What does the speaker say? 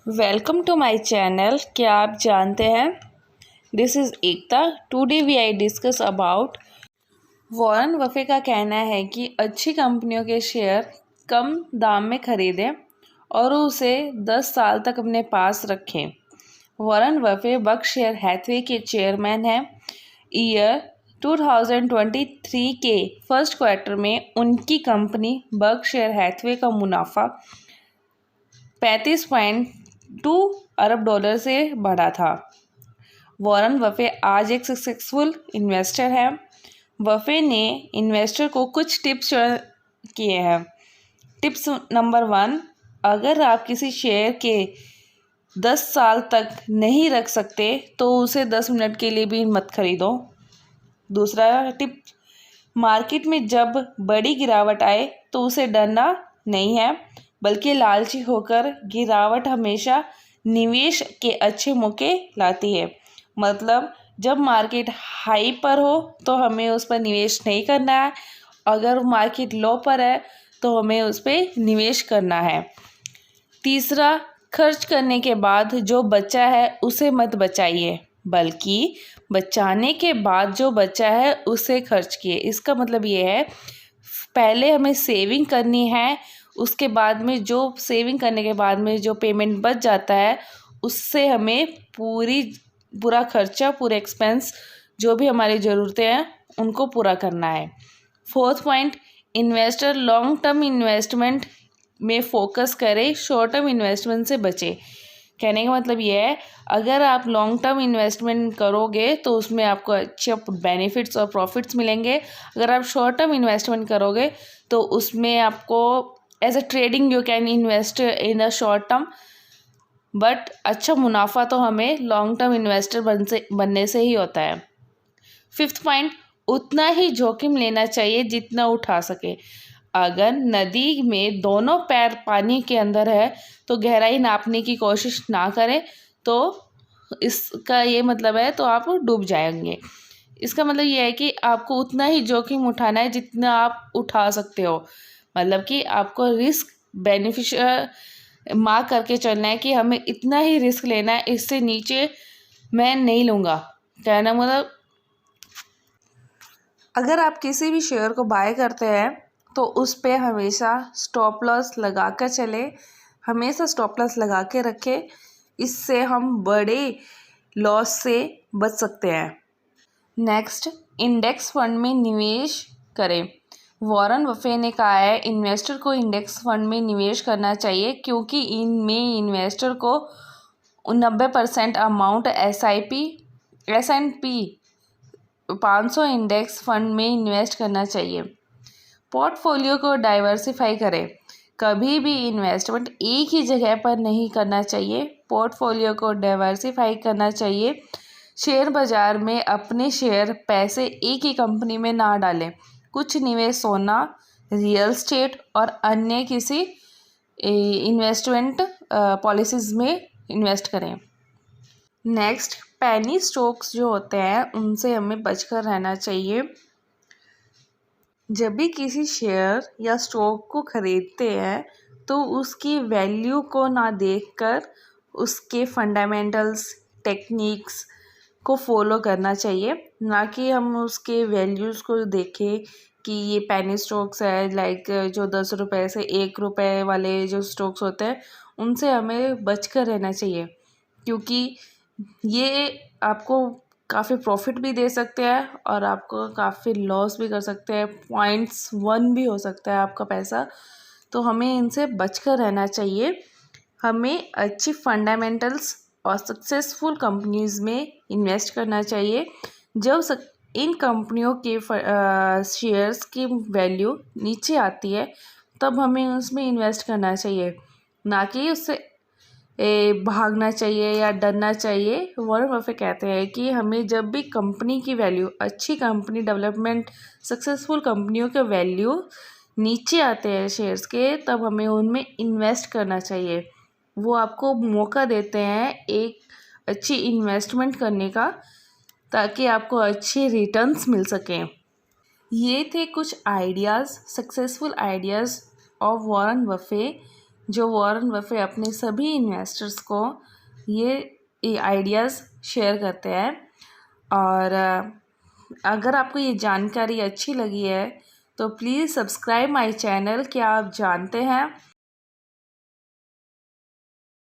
Welcome to my channel. क्या आप जानते हैं, this is Ekta. Today we I discuss about Warren Buffett का कहना है कि अच्छी कंपनियों के शेयर कम दाम में खरीदें और उसे 10 साल तक अपने पास रखें। वॉरेन बफे बर्कशायर हैथवे के चेयरमैन हैं। ईयर 2023 के फर्स्ट क्वार्टर में उनकी कंपनी बर्कशायर हैथवे का मुनाफा 35.2 अरब डॉलर से बढ़ा था। वॉरेन बफे आज एक सक्सेसफुल इन्वेस्टर है। बफे ने इन्वेस्टर को कुछ टिप्स किए हैं। टिप्स नंबर 1, अगर आप किसी शेयर के 10 साल तक नहीं रख सकते तो उसे 10 मिनट के लिए भी मत खरीदो। दूसरा टिप, मार्केट में जब बड़ी गिरावट आए तो उसे डरना नहीं है, बल्कि लालची होकर गिरावट हमेशा निवेश के अच्छे मौके लाती है। मतलब जब मार्केट हाई पर हो तो हमें उस पर निवेश नहीं करना है, अगर मार्केट लो पर है तो हमें उस पर निवेश करना है। तीसरा, खर्च करने के बाद जो बचा है उसे मत बचाइए, बल्कि बचाने के बाद जो बचा है उसे खर्च किए। इसका मतलब ये है, पहले हमें सेविंग करनी है, उसके बाद में जो सेविंग करने के बाद में जो पेमेंट बच जाता है उससे हमें पूरा खर्चा, पूरे एक्सपेंस, जो भी हमारी ज़रूरतें हैं उनको पूरा करना है। Fourth point, investor long term investment में फोकस करें, शॉर्ट टर्म इन्वेस्टमेंट से बचें। कहने का मतलब ये है, अगर आप लॉन्ग टर्म इन्वेस्टमेंट करोगे तो उसमें आपको अच्छे बेनिफिट्स और प्रॉफिट्स मिलेंगे। अगर आप शॉर्ट टर्म इन्वेस्टमेंट करोगे तो उसमें आपको as a trading you can invest in a short term, but अच्छा मुनाफा तो हमें लॉन्ग टर्म इन्वेस्टर बनने से ही होता है। फिफ्थ पॉइंट, उतना ही जोखिम लेना चाहिए जितना उठा सके। अगर नदी में दोनों पैर पानी के अंदर है तो गहराई नापने की कोशिश ना करें, तो इसका ये मतलब है तो आप डूब जाएंगे। इसका मतलब ये है कि आपको उतना ही जोखिम उठाना है जितना आप उठा सकते हो। मतलब कि आपको रिस्क बेनिफिशियल मार्क करके चलना है कि हमें इतना ही रिस्क लेना है, इससे नीचे मैं नहीं लूँगा। कहना मतलब, अगर आप किसी भी शेयर को बाय करते हैं तो उस पे हमेशा स्टॉप लॉस लगा कर चले, हमेशा स्टॉप लॉस लगा के रखें। इससे हम बड़े लॉस से बच सकते हैं। नेक्स्ट, इंडेक्स फंड में निवेश करें। वॉरेन बफे ने कहा है इन्वेस्टर को इंडेक्स फंड में निवेश करना चाहिए, क्योंकि इनमें इन्वेस्टर को 90% अमाउंट S&P 500 इंडेक्स फंड में इन्वेस्ट करना चाहिए। पोर्टफोलियो को डाइवर्सिफाई करें। कभी भी इन्वेस्टमेंट एक ही जगह पर नहीं करना चाहिए, पोर्टफोलियो को डाइवर्सिफाई करना चाहिए। शेयर बाजार में अपने शेयर पैसे एक ही कंपनी में ना डालें, कुछ निवेश सोना, रियल एस्टेट और अन्य किसी इन्वेस्टमेंट पॉलिसीज़ में इन्वेस्ट करें। नेक्स्ट, पेनी स्टॉक्स जो होते हैं उनसे हमें बचकर रहना चाहिए। जब भी किसी शेयर या स्टॉक को खरीदते हैं तो उसकी वैल्यू को ना देखकर उसके फंडामेंटल्स, टेक्निक्स को फॉलो करना चाहिए, ना कि हम उसके वैल्यूज़ को देखें कि ये पेनी स्टॉक्स है, लाइक जो 10 रुपये से 1 रुपये वाले जो स्टॉक्स होते हैं उनसे हमें बचकर रहना चाहिए, क्योंकि ये आपको काफ़ी प्रॉफिट भी दे सकते हैं और आपको काफ़ी लॉस भी कर सकते हैं। 0.1 भी हो सकता है आपका पैसा, तो हमें इनसे बचकर रहना चाहिए। हमें अच्छी फंडामेंटल्स और सक्सेसफुल कंपनीज़ में इन्वेस्ट करना चाहिए। जब इन कंपनियों के शेयर्स की वैल्यू नीचे आती है तब हमें उसमें इन्वेस्ट करना चाहिए, ना कि उससे भागना चाहिए या डरना चाहिए। वॉरेन बफेट कहते हैं कि हमें जब भी कंपनी की वैल्यू, अच्छी कंपनी, डेवलपमेंट, सक्सेसफुल कंपनियों के वैल्यू नीचे आते हैं शेयर्स के, तब हमें उनमें इन्वेस्ट करना चाहिए। वो आपको मौका देते हैं एक अच्छी इन्वेस्टमेंट करने का, ताकि आपको अच्छे रिटर्न्स मिल सकें। ये थे कुछ ideas, successful ideas of Warren Buffett, जो वॉरेन बफे अपने सभी इन्वेस्टर्स को ये आइडियाज़ शेयर करते हैं। और अगर आपको ये जानकारी अच्छी लगी है तो प्लीज़ सब्सक्राइब माय चैनल। क्या आप जानते हैं